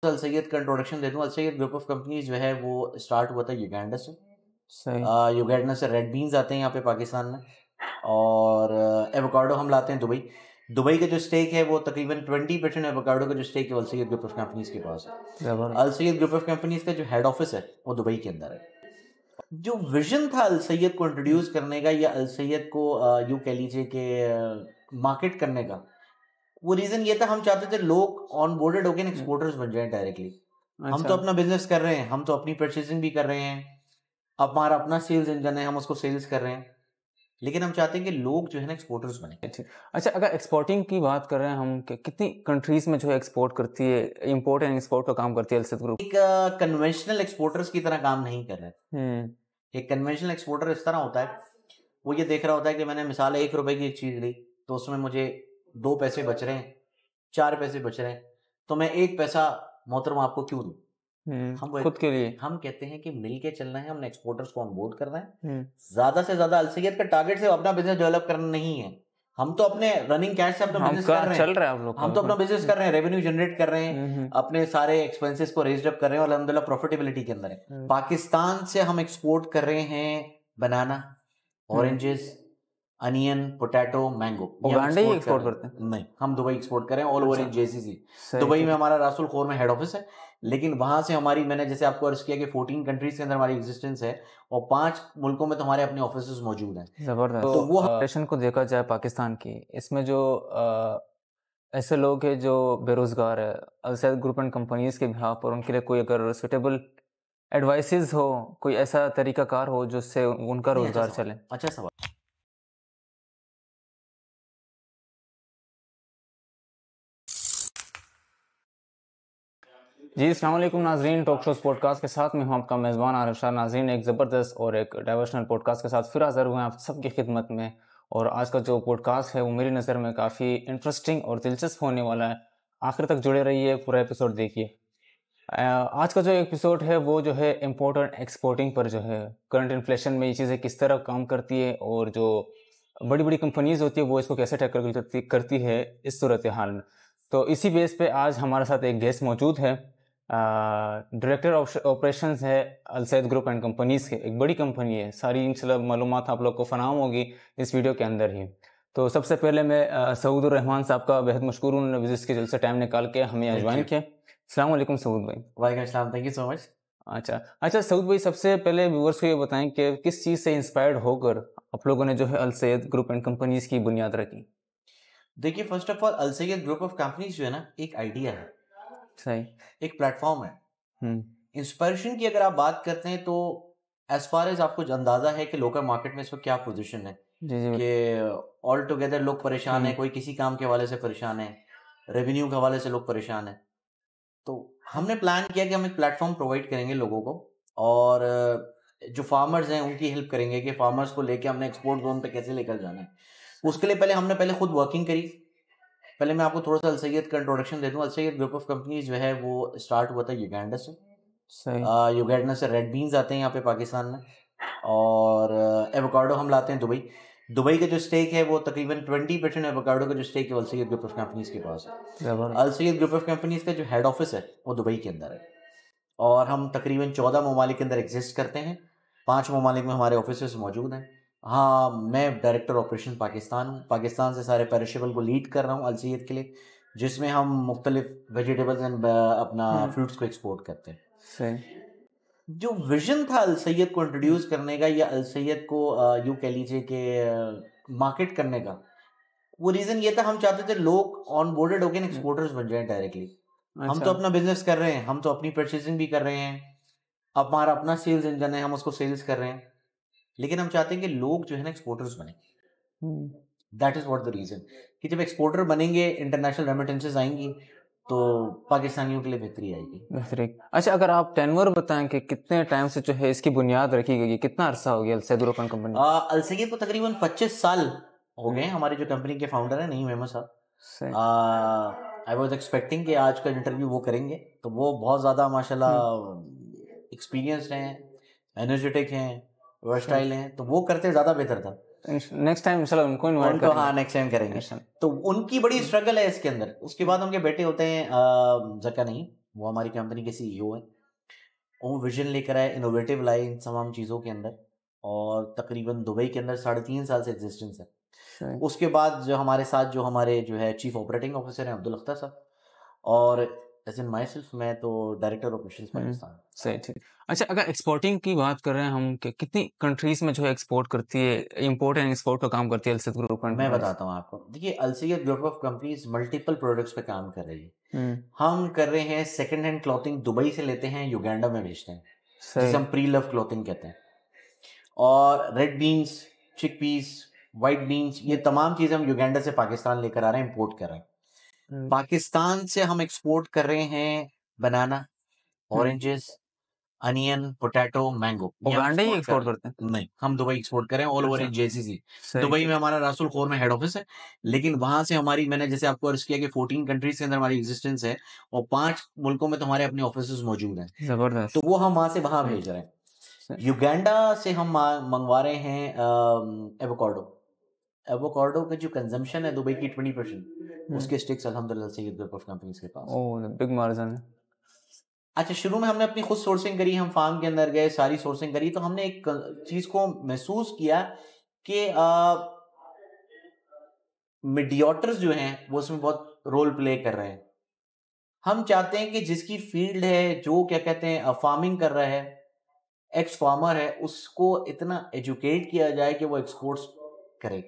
अल सैयद का इंट्रोडक्शन दे दूं। अल Sayed group of companies जो है वो स्टार्ट हुआ था युगांडा से। सही। युगांडा से रेड बीन्स आते हैं यहाँ पे पाकिस्तान में, और एवोकाडो हम लाते हैं दुबई। दुबई का जो स्टेक है वो तकरीबन 20% एवोकाडो का जो स्टेक है Al Sayed group of companies के पास है। Al Sayed group of companies का जो हेड ऑफिस है वो दुबई के अंदर है। जो विजन था अल सैयद को इंट्रोड्यूस करने का, या अल सैयद को यूँ कह लीजिए कि मार्केट करने का, वो रीजन ये था, हम चाहते थे लोग ऑन बोर्डेड होकर एक्सपोर्टर्स बन जाएं डायरेक्टली। हम तो अपना बिजनेस कर रहे हैं, हम तो अपनी परचेसिंग भी कर रहे हैं, अब हमारा अपना सेल्स इंजन है, हम उसको सेल्स कर रहे हैं, लेकिन हम चाहते हैं कि लोग जो है ना एक्सपोर्टर्स बने। अच्छा, अगर एक्सपोर्टिंग की बात कर रहे हैं हम, कितनी कंट्रीज में जो है एक्सपोर्ट करती है, इंपोर्ट एंड एक्सपोर्ट का काम करती है अल सैयद ग्रुप? एक कन्वेंशनल एक्सपोर्टर्स की तरह काम नहीं कर रहे। एक कन्वेंशनल एक्सपोर्टर इस तरह होता है, वो ये देख रहा होता है कि मैंने मिसाल 1 रुपए की एक चीज ली, तो उसमें मुझे 2 पैसे बच रहे हैं, 4 पैसे बच रहे हैं, तो मैं 1 पैसा मोहतरम आपको क्यों दूं? हम खुद के लिए हम कहते हैं कि मिल के चलना है, हमने एक्सपोर्टर्स को ऑनबोर्ड करना है। ज्यादा से ज्यादा अल सैयद का टारगेट सिर्फ अपना बिजनेस डेवलप करना नहीं है। हम तो अपने रनिंग कैश से अपना बिजनेस कर रहे हैं, चल रहा है आप लोग, हम तो अपना बिजनेस कर रहे हैं, रेवेन्यू जनरेट कर रहे हैं, अपने सारे एक्सपेंसेस को रेज्ड अप कर रहे हैं और अल्हम्दुलिल्लाह प्रॉफिटेबिलिटी के अंदर है। पाकिस्तान से हम एक्सपोर्ट कर रहे हैं banana, oranges, onion, potato, mango. Uganda ही एक्सपोर्ट करते हैं? नहीं, हम दुबई एक्सपोर्ट कर रहे हैं, all over in JCC. Dubai में हमारा रासुल खोर में हेड ऑफिस है, लेकिन वहां से हमारी, मैंने जैसे आपको अर्ज किया कि 14 कंट्रीज के अंदर हमारी एग्जिस्टेंस है और 5 मुल्कों में तो हमारे अपने ऑफिस मौजूद हैं। जबरदस्त। तो वो ऑपरेशन को देखा जाए पाकिस्तान की, इसमें जो ऐसे लोग हैं जो बेरोजगार है, Al Sayed group and companies के बिहाफ पर उनके लिए कोई अगर सुटेबल एडवाइसेस हो, कोई ऐसा तरीकाकार हो जिससे उनका रोजगार चले? अच्छा सवाल। जी, अस्सलाम वालेकुम नाजरीन, टॉक शोज पॉडकास्ट के साथ में हूं आपका मेज़बान आरिफ शाह। नाजरीन, एक ज़बरदस्त और एक डाइवर्शनल पॉडकास्ट के साथ फिर हाज़िर हुए हैं आप सबकी खिदमत में। और आज का जो पॉडकास्ट है वो मेरी नज़र में काफ़ी इंटरेस्टिंग और दिलचस्प होने वाला है। आखिर तक जुड़े रहिए, पूरा एपिसोड देखिए। आज का जो एपिसोड है वो जो है इम्पोर्ट और एक्सपोर्टिंग पर जो है, करंट इन्फ्लेशन में ये चीज़ें किस तरह काम करती है और जो बड़ी बड़ी कंपनीज होती है वो इसको कैसे टैकल करती है इस सूरत हाल में। तो इसी बेस पे आज हमारे साथ एक गेस्ट मौजूद है, डायरेक्टर ऑपरेशंस है Al Sayed group and companies के। एक बड़ी कंपनी है, सारी इंशाल्लाह मालूमात आप लोग को फराहम होगी इस वीडियो के अंदर ही। तो सबसे पहले मैं सऊद रहमान साहब का बेहद मशकूर हूँ, उन्होंने विजिट के से टाइम निकाल के हमें यहाँ ज्वाइन किया। अस्सलाम वालेकुम सऊद भाई। वालेकुम अस्सलाम, थैंक यू सो मच। अच्छा सऊद भाई, सबसे पहले व्यूअर्स को ये बताएं कि किस चीज़ से इंस्पायर्ड होकर आप लोगों ने जो है Al Sayed group and companies की बुनियाद रखी? देखिए, first of all Al Sayed group of companies जो है ना, एक आइडिया है, सही, एक प्लेटफॉर्म है। इंस्पिरेशन की अगर आप बात करते हैं तो एज फार एज आपको अंदाजा है कि लोकल मार्केट में इस वक्त क्या पोजीशन है, कि ऑल टुगेदर लोग परेशान है, कोई किसी काम के हवाले से परेशान है, रेवेन्यू के हवाले से लोग परेशान है। तो हमने प्लान किया कि हम एक प्लेटफॉर्म प्रोवाइड करेंगे लोगों को, और जो फार्मर्स हैं उनकी हेल्प करेंगे कि फार्मर्स को लेके हमने एक्सपोर्ट जोन पे कैसे लेकर जाना है। उसके लिए हमने खुद वर्किंग करी। पहले मैं आपको थोड़ा सा अल सैयद का इंट्रोडक्शन दे दूं। अल सैयद ग्रुप ऑफ कंपनीज जो है वो स्टार्ट हुआ था युगांडा से। युगांडा से रेड बीन्स आते हैं यहाँ पे पाकिस्तान में, और एवोकाडो हम लाते हैं दुबई। दुबई का जो स्टेक है वो तकरीबन 20% एवोकाडो का जो स्टेक है Al Sayed group of companies के पास है। Al Sayed group of companies का जो हेड ऑफिस है वो दुबई के अंदर है, और हम तकरीबन 14 ममालिक के अंदर एग्जिस्ट करते हैं। 5 ममालिक में हमारे ऑफिस मौजूद हैं। हाँ, मैं डायरेक्टर ऑपरेशन पाकिस्तान हूँ। पाकिस्तान से सारे पेरिशेबल को लीड कर रहा हूँ अल सैयद के लिए, जिसमें हम मुख्तलिफ वेजिटेबल्स एंड अपना फ्रूट्स को एक्सपोर्ट करते हैं। सही। जो विजन था अल सैयद को इंट्रोड्यूस करने का, या अल सैयद को यूँ कह लीजिए कि मार्केट करने का, वो रीजन ये था, हम चाहते थे लोग ऑन बोर्डेड होकर एक्सपोर्टर्स बन जाएं डायरेक्टली। हम तो अपना बिजनेस कर रहे हैं, हम तो अपनी परचेसिंग भी कर रहे हैं, अब हमारा अपना सेल्स इंजन है, हम उसको सेल्स कर रहे हैं, लेकिन हम चाहते हैं कि लोग जो है ना एक्सपोर्टर्स बने। That is what the reason, कि जब एक्सपोर्टर बनेंगे, इंटरनेशनल रेमिटेंसेस आएंगी तो पाकिस्तानियों के लिए बेहतरी आएगी। अच्छा, अगर आप टेन्योर बताएं कि कितने टाइम से जो है इसकी बुनियाद रखी गई है, कितना अरसा हो गया अल सैयद ग्रुप एंड कंपनी? अल सैयद को तकरीबन 25 साल हो गए। हमारे जो कंपनी के फाउंडर है नईम अहमद साहब, आई वाज एक्सपेक्टिंग कि आज का इंटरव्यू वो करेंगे, तो वो बहुत ज़्यादा माशाल्लाह एक्सपीरियंस्ड हैं, एनर्जेटिक हैं, वर्सटाइल हैं, तो वो करते ज़्यादा बेहतर था। नेक्स्ट टाइम इंशाल्लाह उनको इनवाइट करेंगे। हाँ, नेक्स्ट टाइम करेंगे। तो उनकी बड़ी स्ट्रगल है इसके अंदर। उसके बाद उनके बेटे होते हैं जका नहीं, वो हमारी कंपनी के CEO हैं। वो विजन लेकर आए, इनोवेटिव लाए इन तमाम चीज़ों के अंदर, और तकरीबन दुबई के अंदर 3.5 साल से एग्जिस्टेंस है। उसके बाद जो हमारे साथ जो है चीफ ऑपरेटिंग ऑफिसर हैं अब्दुल अख्तर साहब, और एज इन माई सेल्फ मैं तो डायरेक्टर ऑपरेशंस पाकिस्तान। सही, ठीक। अच्छा, अगर एक्सपोर्टिंग की बात कर रहे हैं हम कि कितनी कंट्रीज में जो है एक्सपोर्ट करती है, इंपोर्ट एंड एक्सपोर्ट का काम करती है अलसैद ग्रुप? मैं बताता हूँ आपको। देखिए, Alsaid group of companies multiple products पे काम कर रही है। हम कर रहे हैं सेकंड हैंड क्लॉथिंग, दुबई से लेते हैं, युगांडा में बेचते हैं, जिसे हम प्री लव क्लॉथिंग कहते हैं। और red beans, chickpeas, white beans, ये तमाम चीजें हम युगांडा से पाकिस्तान लेकर आ रहे हैं, इंपोर्ट कर रहे हैं। पाकिस्तान से हम एक्सपोर्ट कर रहे हैं banana, oranges, onion, potato, mango. Uganda ही एक्सपोर्ट करते हैं? नहीं, हम दुबई एक्सपोर्ट करें all over in JCC। Dubai में हमारा रासुल खोर में हेड ऑफिस है, लेकिन वहां से हमारी, मैंने जैसे आपको अर्ज किया कि 14 कंट्रीज के अंदर हमारी एग्जिस्टेंस है, और 5 मुल्कों में तो हमारे अपने ऑफिस मौजूद हैं। जबरदस्त। तो वो हम वहां से वहां भेज रहे हैं। युगांडा से हम मंगवा रहे हैं एवोकाडो। एवोकाडो का जो कंजम्पशन है दुबई की 20%, उसके स्टिक्स अल्हम्दुलिल्लाह से ग्रुप ऑफ कंपनीज के पास। ओह, बिग मार्जिन है। अच्छा, शुरू में हमने अपनी खुद सोर्सिंग करी, हम फार्म के अंदर गए, सारी सोर्सिंग करी, तो हमने एक चीज को महसूस किया कि मीडियोटर्स जो हैं वो उसमें बहुत रोल प्ले कर रहे हैं। हम चाहते हैं कि जिसकी फील्ड है, जो क्या कहते हैं फार्मिंग कर रहा है, एक्स फार्मर है, उसको इतना एजुकेट किया जाए कि वो एक्सपोर्ट्स करे।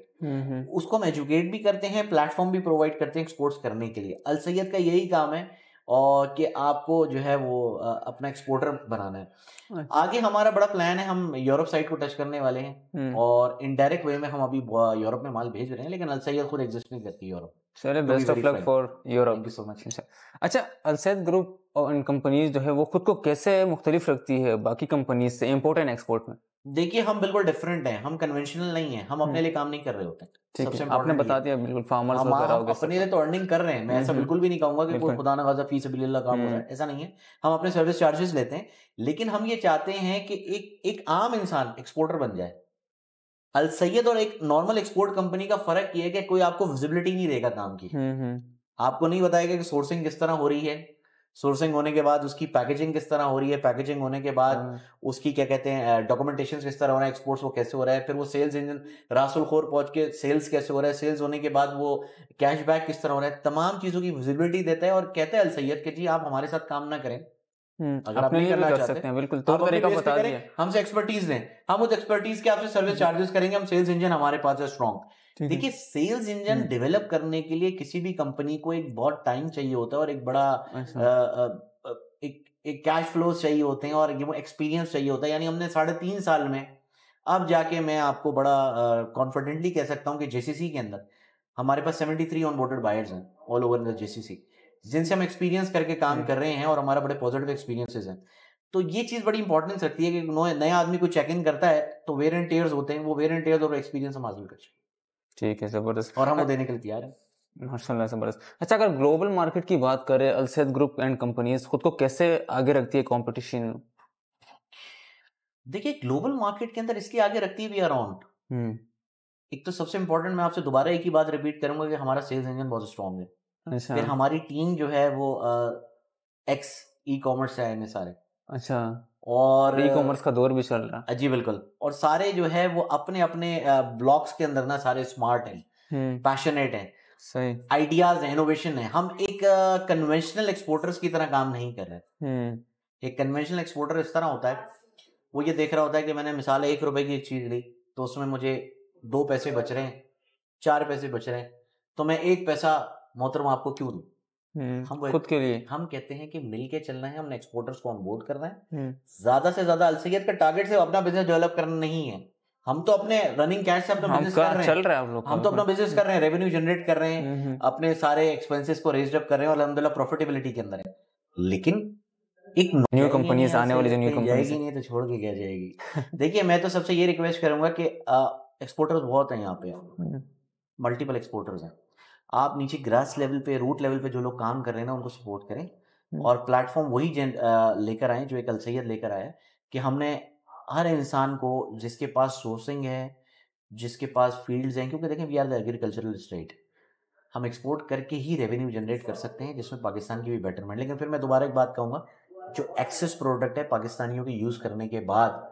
उसको हम एजुकेट भी करते हैं, प्लेटफॉर्म भी प्रोवाइड करते हैं एक्सपोर्ट्स करने के लिए। अलसैद का यही काम है, और कि आपको जो है वो अपना एक्सपोर्टर बनाना है। आगे हमारा बड़ा प्लान है, हम यूरोप साइड को टच करने वाले हैं, और इनडायरेक्ट वे में हम अभी यूरोप में माल भेज रहे हैं, लेकिन अलसैद खुद एग्जिस्ट नहीं करती यूरोप। चलिए, best of luck for Europe. Thank you so much. अच्छा, अलसैद ग्रुप और कंपनीज जो है वो खुद को कैसे मुख्तलिफ रखती है बाकी कंपनीज से इंपोर्ट एंड एक्सपोर्ट में? देखिए, हम बिल्कुल डिफरेंट हैं, हम कन्वेंशनल नहीं हैं, हम अपने लिए काम नहीं कर रहे होते। सबसे आपने बता दिया, बिल्कुल फार्मर्स वगैरह हो गए, अपने लिए तो अर्निंग कर रहे हैं। मैं ऐसा बिल्कुल भी नहीं कहूंगा कि कोई खुदा न खासा फी सबिलिल्लाह काम हो रहा है, ऐसा नहीं है। हम अपने सर्विस चार्जेस लेते हैं, लेकिन हम ये चाहते हैं कि एक आम इंसान एक्सपोर्टर बन जाए। अलसैद और एक नॉर्मल एक्सपोर्ट कंपनी का फर्क ये है कि कोई आपको विजिबिलिटी नहीं देगा काम की। आपको नहीं बताएगा कि सोर्सिंग किस तरह हो रही है, सोर्सिंग होने के बाद उसकी पैकेजिंग किस तरह हो रही है, पैकेजिंग होने के बाद उसकी क्या कहते हैं डॉक्यूमेंटेशन किस तरह हो रहा है, एक्सपोर्ट्स वो कैसे हो रहा है, फिर वो सेल्स इंजन रासुल खोर पहुंच के सेल्स कैसे हो रहा है, सेल्स होने के बाद वो कैशबैक किस तरह हो रहा है, तमाम चीजों की विजिबिलिटी देता है। और कहता है अलसैद कि जी आप हमारे साथ काम ना करें, अगर आप नहीं करना चाहते हैं, बिल्कुल तौर तरीका बता दिया, हमसे एक्सपर्टीज लें, हम उस एक्सपर्टीज के आपसे सर्विस चार्जेस करेंगे, हम सेल्स इंजन हमारे पास है स्ट्रॉन्ग। देखिए, सेल्स इंजन डेवलप करने के लिए किसी भी कंपनी को एक बहुत टाइम चाहिए होता है, और एक बड़ा एक कैश फ्लो चाहिए होते हैं, और वो एक्सपीरियंस चाहिए होता है। यानी हमने 3.5 साल में, अब जाके मैं आपको बड़ा कॉन्फिडेंटली कह सकता हूँ कि JCC के अंदर हमारे पास 73 ऑनबोर्डेड बायर्स हैं ऑल ओवर द JCC, जिनसे हम एक्सपीरियंस करके काम कर रहे हैं, और हमारा बड़े पॉजिटिव एक्सपीरियंसेस हैं। तो ये चीज बड़ी इंपॉर्टेंस रखती है कि नया आदमी को चेक इन करता है तो वेयर एंड टेयर्स होते हैं, वो वेयर एंड टेयर्स और एक्सपीरियंस हम हासिल कर सकें। ठीक है, जबरदस्त, और हम वो देने के लिए तैयार हैं। माशाल्लाह, जबरदस्त। अच्छा, अगर ग्लोबल मार्केट की बात करें, अलसैद ग्रुप एंड कंपनीज खुद को कैसे आगे रखती है कंपटीशन? देखिए, ग्लोबल मार्केट के अंदर इसके आगे रखती है वी आर ऑन। एक तो सबसे इंपॉर्टेंट, मैं आपसे दोबारा एक ही बात रिपीट करूंगा कि हमारा सेल्स इंजन बहुत स्ट्रॉन्ग है। अच्छा। फिर हमारी टीम जो है वो एक्स ई कॉमर्स से आए हैं सारे। अच्छा, और ई कॉमर्स का दौर भी चल रहा है। जी बिल्कुल। और सारे जो है वो अपने अपने ब्लॉक्स के अंदर ना सारे स्मार्ट हैं, पैशनेट हैं, सही आइडियाज हैं, इनोवेशन है। हम एक कन्वेंशनल एक्सपोर्टर्स की तरह काम नहीं कर रहे। एक कन्वेंशनल एक्सपोर्टर इस तरह होता है, वो ये देख रहा होता है कि मैंने मिसाल 1 रुपए की एक चीज ली, तो उसमें मुझे 2 पैसे बच रहे हैं, 4 पैसे बच रहे हैं, तो मैं 1 पैसा मोहतरम आपको क्यों दूं? हम खुद के लिए हम कहते हैं कि मिल के चलना है, हमने एक्सपोर्टर्स को ऑनबोर्ड करना है। ज्यादा से ज्यादा अलसैद का टारगेट से अपना बिजनेस डेवलप करना नहीं है। हम तो अपने रनिंग कैश से अपना बिजनेस कर रहे हैं, चल रहा है आप लोग, हम तो अपना बिजनेस कर रहे हैं, रेवेन्यू जनरेट कर रहे हैं, अपने सारे एक्सपेंसेस को रेज्ड अप कर रहे हैं, और अल्हम्दुलिल्लाह प्रॉफिटेबिलिटी के अंदर है। लेकिन एक न्यू कंपनीज आने वाली, जो न्यू कंपनी जाएगी नहीं तो छोड़ के क्या जाएगी। देखिए, मैं तो सबसे ये रिक्वेस्ट करूंगा कि एक्सपोर्टर्स बहुत हैं यहाँ पे, मल्टीपल एक्सपोर्टर्स हैं। आप नीचे ग्रास लेवल पे, रूट लेवल पे जो लोग काम कर रहे हैं ना, उनको सपोर्ट करें, और प्लेटफॉर्म वही लेकर आए जो एक अलसैद लेकर आया, कि हमने हर इंसान को जिसके पास सोर्सिंग है, जिसके पास फील्ड्स हैं, क्योंकि देखें we are the agricultural state, हम एक्सपोर्ट करके ही रेवेन्यू जनरेट कर सकते हैं, जिसमें पाकिस्तान की भी बेटरमेंट। लेकिन फिर मैं दोबारा एक बात कहूँगा, जो एक्सेस प्रोडक्ट है पाकिस्तानियों के यूज़ करने के बाद,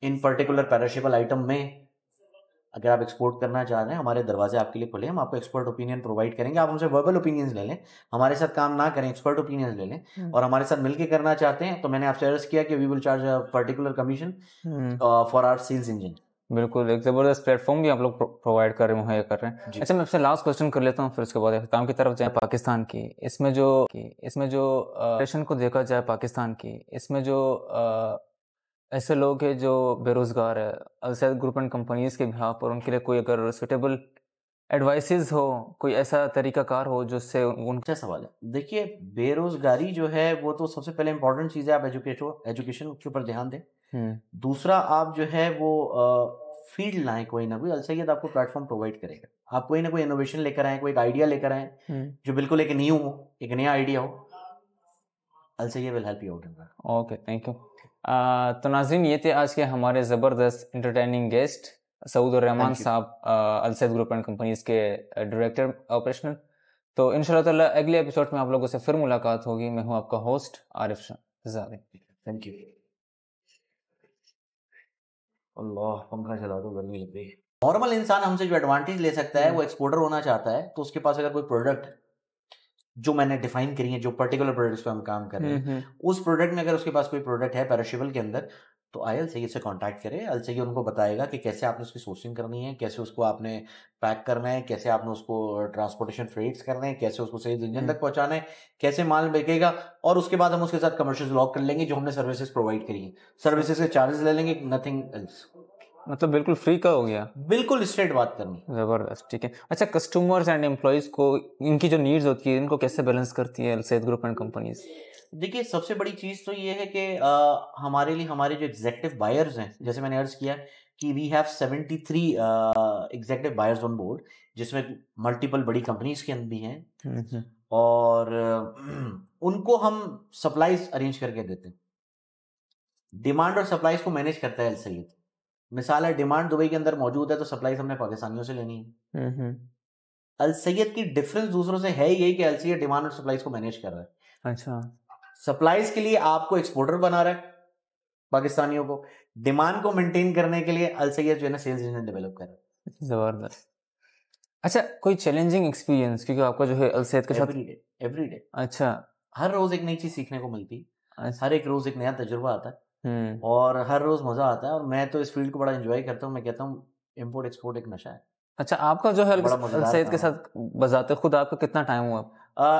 इन पर्टिकुलर पेरिशेबल आइटम में अगर आप एक्सपोर्ट करना चाह रहे हैं, हमारे दरवाजे आपके लिए खुले हैं। हम आपको एक्सपर्ट ओपिनियन प्रोवाइड करेंगे। आप हमसे वर्बल ओपिनियंस ले लें, हमारे साथ काम ना करें, एक्सपर्ट ओपिनियंस ले लें। और हमारे साथ मिलकर करना चाहते हैं तो मैंने आपसे अर्ज किया कि we will charge a particular commission for our sales engine. बिल्कुल, एक ज़बरदस्त प्लेटफॉर्म भी आप लोग प्रोवाइड कर रहे हैं, मुहैया कर रहे हैं। अच्छा, मैं आपसे लास्ट क्वेश्चन कर लेता हूँ, फिर उसके बाद काम की तरफ जाए। पाकिस्तान की इसमें जो रेशन को देखा जाए पाकिस्तान की, इसमें जो ऐसे लोग हैं जो बेरोजगार है, अलसैद ग्रुप एंड कंपनीज के बिहाफ पर, उनके लिए कोई अगर सुटेबल एडवाइसेस हो, कोई ऐसा तरीकाकार हो जिससे अच्छा सवाल है। देखिए, बेरोजगारी जो है वो तो सबसे पहले इंपॉर्टेंट चीज़ है, आप एजुकेशन के ऊपर ध्यान दें। दूसरा, आप जो है वो फील्ड लाएं कोई ना कोई। अलसैद आपको प्लेटफॉर्म प्रोवाइड करेगा। आप कोई ना कोई इनोवेशन लेकर आए, कोई एक आइडिया लेकर आए जो बिल्कुल एक न्यू हो, एक नया आइडिया हो। Alsaid will help you out in that. Okay, thank you. तो नाज़रीन, ये थे आज के हमारे ज़बरदस्त इंटरटेनिंग गेस्ट सऊद रहमान साहब, अलसैद ग्रुप एंड कंपनीज के डायरेक्टर ऑपरेशनल। तो इंशाल्लाह ताला अगले एपिसोड में आप लोगों से फिर मुलाकात होगी। मैं हूँ आपका host Arif Shah. Thank you. Allah, पंखा चला दो, गर्मी लग रही है। नॉर्मल इंसान हमसे जो एडवांटेज ले सकता है, वो एक्सपोर्टर होना चाहता है, तो उसके पास अगर कोई प्रोडक्ट जो मैंने डिफाइन करी है, जो पर्टिकुलर प्रोडक्ट्स पे हम काम कर रहे हैं, उस प्रोडक्ट में अगर उसके पास कोई प्रोडक्ट है पेरिशेबल के अंदर, तो आए अलसैद से कांटेक्ट करे। अलसैद उनको बताएगा कि कैसे आपने उसकी सोर्सिंग करनी है, कैसे उसको आपने पैक करना है, कैसे आपने उसको ट्रांसपोर्टेशन फ्रेट्स करने हैं, कैसे उसको सेल्स इंजन तक पहुंचाना है, कैसे माल बिकेगा। और उसके बाद हम उसके साथ कमर्शियल लॉक कर लेंगे, जो हमने सर्विसेज प्रोवाइड करी है। सर्विसेज के चार्जेस ले लेंगे, नथिंग एल्स। मतलब बिल्कुल फ्री का हो गया, बिल्कुल स्ट्रेट बात करनी। जबरदस्त, ठीक है। अच्छा, कस्टमर्स एंड एम्प्लॉइज को, इनकी जो नीड्स होती है, इनको कैसे बैलेंस करती है अलसैद ग्रुप एंड कंपनीज? देखिए, सबसे बड़ी चीज़ तो ये है कि हमारे लिए हमारे जो एग्जेक्टिव बायर्स हैं, जैसे मैंने अर्ज किया कि we have 73 executive buyers on board, जिसमें मल्टीपल बड़ी कंपनीज के अंदर भी हैं। और उनको हम सप्लाईज अरेंज करके देते हैं। डिमांड और सप्लाईज को मैनेज करता है अलसैद। मिसाल है, डिमांड दुबई के अंदर मौजूद है, तो सप्लाईज हमने पाकिस्तानियों से लेनी है। अलसैद की डिफरेंस दूसरों से है यही कि अलसैद डिमांड और सप्लाईज को मैनेज कर रहा है। अच्छा, सप्लाईज के लिए आपको एक्सपोर्टर बना रहा है पाकिस्तानियों को, डिमांड को मेंटेन करने के लिए अलसैद जो है ना सेल्स इंजन डेवलप कर रहा है। जबरदस्त। अच्छा, कोई चैलेंजिंग एक्सपीरियंस, क्योंकि आपका जो है अलसैद के साथ एवरी डे अच्छा, हर रोज एक नई चीज सीखने को मिलती है। हर एक रोज एक नया तजुर्बा आता है और हर रोज मजा आता है। और मैं तो इस फील्ड को बड़ा एंजॉय करता हूँ। मैं कहता हूँ इम्पोर्ट एक्सपोर्ट एक नशा है। अच्छा, आपका जो है अलसैद के साथ बजाते खुद आपका कितना टाइम हुआ?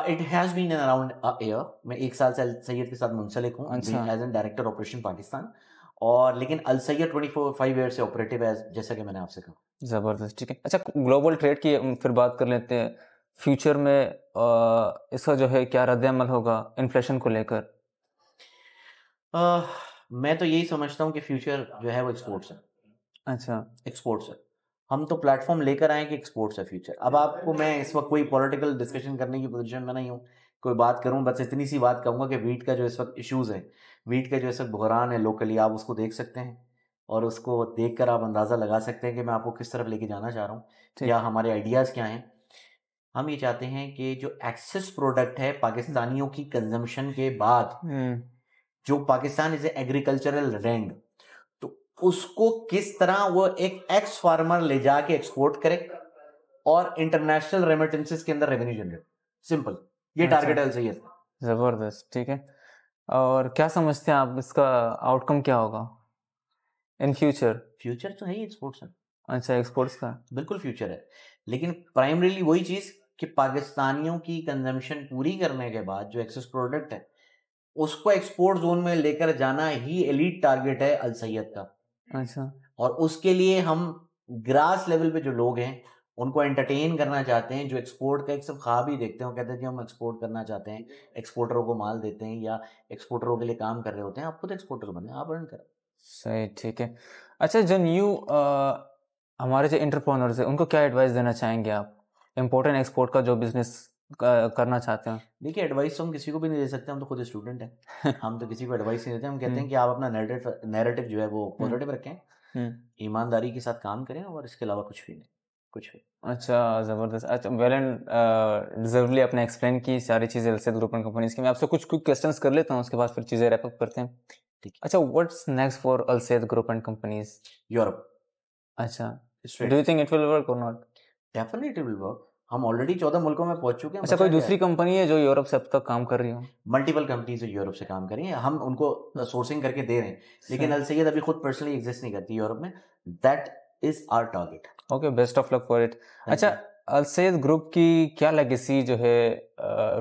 It has been around a year. मैं 1 साल से अलसैद के साथ मुंसलिक हूँ as an director operation Pakistan. और लेकिन अलसैद 25 ईयर से ऑपरेटिव है, जैसा कि मैंने आपसे कहा। जबरदस्त, ठीक है। अच्छा, ग्लोबल ट्रेड की फिर बात कर लेते हैं। फ्यूचर में इसका जो है क्या रद्द-ए-अमल होगा इन्फ्लेशन को लेकर? मैं तो यही समझता हूँ कि फ्यूचर जो है वो एक्सपोर्ट्स है। अच्छा, एक्सपोर्ट्स है। हम तो प्लेटफॉर्म लेकर आए कि एक्सपोर्ट्स है फ्यूचर। अब आपको मैं इस वक्त कोई पॉलिटिकल डिस्कशन करने की पोजीशन में नहीं हूँ, कोई बात करूँ। बस इतनी सी बात कहूँगा कि वीट का जो इस वक्त इश्यूज है, वीट का जो इस वक्त बहरान है लोकली, आप उसको देख सकते हैं और उसको देखकर आप अंदाज़ा लगा सकते हैं कि मैं आपको किस तरफ लेके जाना चाह रहा हूँ या हमारे आइडियाज़ क्या हैं। हम ये चाहते हैं कि जो एक्सेस प्रोडक्ट है पाकिस्तानियों की कंजम्पशन के बाद, जो पाकिस्तान इज एग्रीकल्चरल लैंड, तो उसको किस तरह वो एक एक्स फार्मर ले जाके एक्सपोर्ट करे और इंटरनेशनल रेमिटेंसेस के अंदर रेवेन्यू जनरेट। सिंपल, ये टारगेट है अलसैद। जबरदस्त, ठीक है। और क्या समझते हैं आप, इसका आउटकम क्या होगा इन फ्यूचर? फ्यूचर तो है ही एक्सपोर्ट्स है। अच्छा, एक्सपोर्ट्स का बिल्कुल फ्यूचर है, लेकिन प्राइमरीली वही चीज कि पाकिस्तानियों की कंजम्पशन पूरी करने के बाद जो एक्सेस प्रोडक्ट है उसको एक्सपोर्ट जोन में लेकर जाना ही एलीट टारगेट है अलसैद का। अच्छा, और उसके लिए हम ग्रास लेवल पे जो लोग हैं उनको एंटरटेन करना चाहते हैं, जो एक्सपोर्ट का एक सब ख्वाब ही देखते हैं, कहते हैं कि हम एक्सपोर्ट करना चाहते हैं, एक्सपोर्टरों को माल देते हैं या एक्सपोर्टरों के लिए काम कर रहे होते हैं। आप खुद एक्सपोर्टर बने, आप अर्न करें। सही, ठीक है। अच्छा, जो न्यू हमारे जो एंटरप्रेन्योर्स हैं उनको क्या एडवाइस देना चाहेंगे आप, इम्पोर्ट एंड एक्सपोर्ट का जो बिजनेस करना चाहते हैं? देखिए, एडवाइस तो हम किसी को भी नहीं दे सकते, हम तो खुद स्टूडेंट हैं। हम तो किसी को एडवाइस नहीं देते। हम कहते हैं कि आप अपना नैरेटिव जो है वो पॉजिटिव रखें, ईमानदारी के साथ काम करें और इसके अलावा कुछ भी नहीं। कुछ भी। अच्छा, ज़बरदस्त। अच्छा, वेल एंड डिजर्वली आपने एक्सप्लेन की सारी चीज़ें अलसैद ग्रुप एंड कंपनीज की। मैं आपसे कुछ क्विक क्वेश्चंस कर लेता हूँ, उसके बाद फिर चीज़ें रैप अप करते हैं। ठीक है। अच्छा, what's next for Alsaid group and companies? Europe. अच्छा, do you think it will work और नॉट? Definitely will work. हम ऑलरेडी 14 मुल्कों में पहुंच चुके हैं। अच्छा, कोई दूसरी कंपनी है जो यूरोप से अब तक काम कर रही हो? मल्टीपल कंपनीज जो यूरोप से काम कर रही हैं, हम उनको सोर्सिंग करके दे रहे हैं, लेकिन अलसैद अभी खुद पर्सनली एग्जिस्ट नहीं करती यूरोप में। That is our target. Okay, best of luck for it. अच्छा, अलसैद ग्रुप की क्या लेगेसी जो है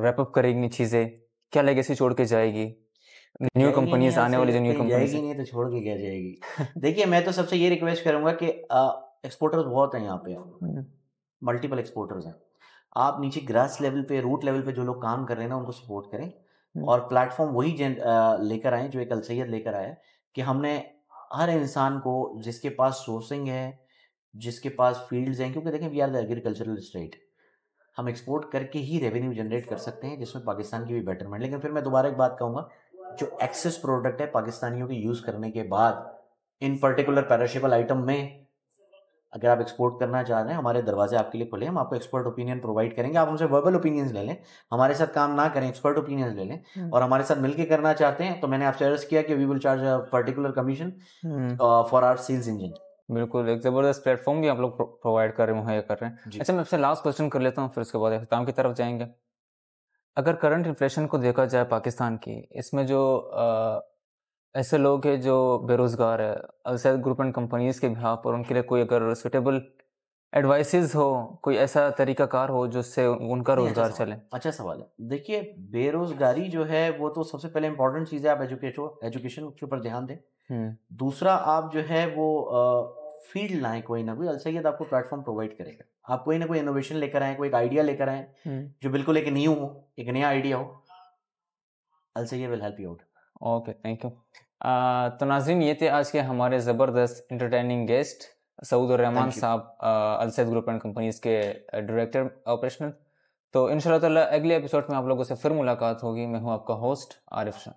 रैप अप करेगी चीजें, क्या लेगेसी छोड़ के जाएगी? न्यू कंपनीज आने वाली जो न्यू कंपनीज जाएगी नहीं तो छोड़ के क्या जाएगी? देखिए, मैं तो सबसे ये रिक्वेस्ट करूंगा कि एक्सपोर्टर्स बहुत हैं यहाँ पे, मल्टीपल एक्सपोर्टर्स हैं। आप नीचे ग्रास लेवल पे, रूट लेवल पे जो लोग काम कर रहे हैं ना, उनको सपोर्ट करें और प्लेटफॉर्म वही लेकर आए जो एक अलसैद लेकर आया, कि हमने हर इंसान को जिसके पास सोर्सिंग है, जिसके पास फील्ड्स हैं, क्योंकि देखें we are the agricultural state, हम एक्सपोर्ट करके ही रेवेन्यू जनरेट कर सकते हैं जिसमें पाकिस्तान की भी बेटरमेंट। लेकिन फिर मैं दोबारा एक बात कहूँगा, जो एक्सेस प्रोडक्ट है पाकिस्तानियों के यूज़ करने के बाद, इन पर्टिकुलर पेरिशेबल आइटम में अगर आप एक्सपोर्ट करना चाह रहे हैं, हमारे दरवाजे आपके लिए खुले हैं। हम आपको एक्सपर्ट ओपिनियन प्रोवाइड करेंगे। आप हमसे वर्बल ओपिनियंस ले लें, हमारे साथ काम ना करें, एक्सपर्ट ओपिनियंस ले लें। और हमारे साथ मिलकर करना चाहते हैं तो मैंने आपसे अर्ज किया कि we will charge a particular commission for our sales engine. बिल्कुल, एक ज़बरदस्त प्लेटफॉर्म भी आप लोग प्रोवाइड कर रहे हैं, मुहैया कर रहे हैं। अच्छा, मैं आपसे लास्ट क्वेश्चन कर लेता हूँ, फिर उसके बाद इख्तिताम की तरफ जाएंगे। अगर करंट इन्फ्लेशन को देखा जाए पाकिस्तान की, इसमें जो ऐसे लोग हैं जो बेरोजगार है, अलसैद ग्रुप एंड कंपनीज के बिहाफ पर उनके लिए कोई अगर सुटेबल एडवाइसेस हो, कोई ऐसा तरीकाकार हो जिससे उनका रोजगार चले? अच्छा सवाल है। देखिए, बेरोजगारी जो है वो तो सबसे पहले इंपॉर्टेंट चीज़ है, आप एजुकेशन के ऊपर ध्यान दें। दूसरा, आप जो है वो फील्ड लाएं, कोई ना कोई। अलसैद आपको प्लेटफॉर्म प्रोवाइड करेगा। आप कोई ना कोई इनोवेशन लेकर आए, कोई एक आइडिया लेकर आए जो बिल्कुल एक न्यू हो, एक नया आइडिया हो। Alsaid will help you out. Okay, thank you. तो नाज़रीन, ये थे आज के हमारे ज़बरदस्त इंटरटेनिंग गेस्ट सऊद रहमान साहब, अलसैद ग्रुप एंड कंपनीज के डायरेक्टर ऑपरेशनल। तो इंशाल्लाह ताला अगले एपिसोड में आप लोगों से फिर मुलाकात होगी। मैं हूँ आपका होस्ट आरिफ शाह।